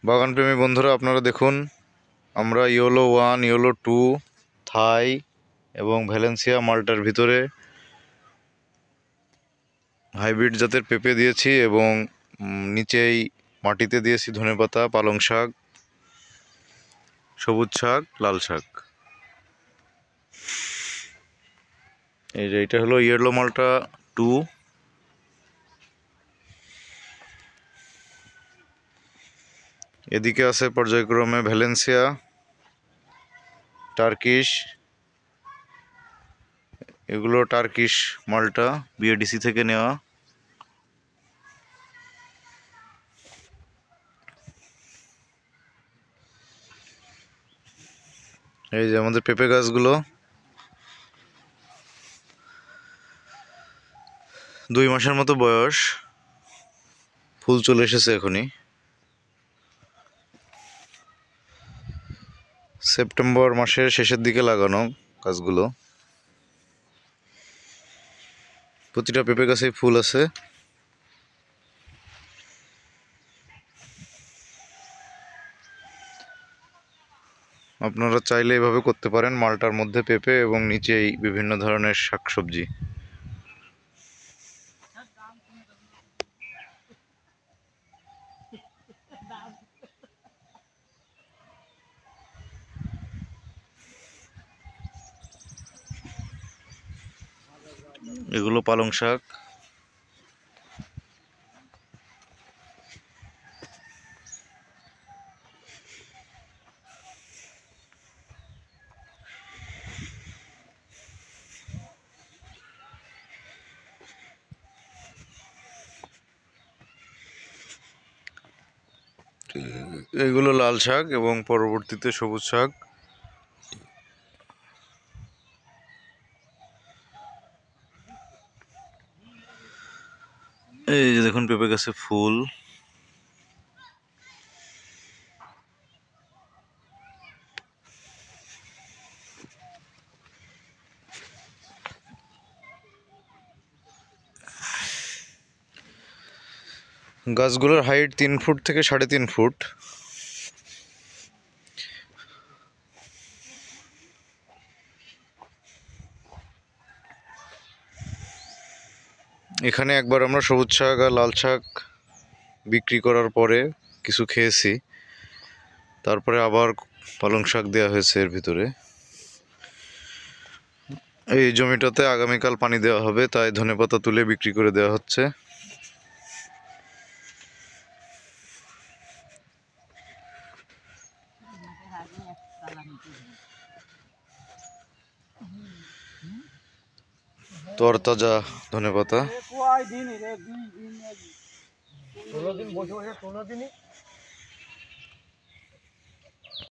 বাগানপ্রেমী বন্ধুরা, আপনারা দেখুন, আমরা ইয়েলো 1, ইয়েলো 2, থাই এবং ভ্যালেন্সিয়া মাল্টার ভিতরে হাইব্রিড জাতের পেঁপে দিয়েছি এবং নিচেই মাটিতে দিয়েছি ধনেপাতা, পালং শাক, সবুজ শাক, লাল শাক। এই যে এটা হলো ইয়েলো মাল্টা 2। এদিকে আছে পর্যায়ক্রমে ভ্যালেন্সিয়া, টার্কিশ, এগুলো টার্কিশ মাল্টা বিএডিসি থেকে নেওয়া। এই যে আমাদের পেঁপে গাছগুলো 2 মাসের মতো বয়স, ফুল চলে এসেছে এখনই। সেপ্টেম্বর মাসের শেষের দিকে লাগানো গাছগুলো। প্রতিটা পেঁপে গাছেই ফুল আছে। আপনারা চাইলে এভাবে করতে পারেন, মালটার মধ্যে পেঁপে এবং নিচেই বিভিন্ন ধরনের শাকসবজি। এগুলো পালং শাক। এগুলো লাল শাক এবং পরবর্তীতে সবুজ শাক। এই যে দেখুন পেঁপে গাছে ফুল। গাছগুলোর হাইট 3 ফুট থেকে 3.5 ফুট। এখানে একবার আমরা সবুজ শাক আর লাল শাক বিক্রি করার পরে কিছু খেয়েছি, তারপরে আবার পালং শাক দেওয়া হয়েছে এর ভিতরে। এই জমিটাতে আগামীকাল পানি দেওয়া হবে, তাই ধনেপাতা তুলে বিক্রি করে দেওয়া হচ্ছে। তরতাজা ধনেপাতা।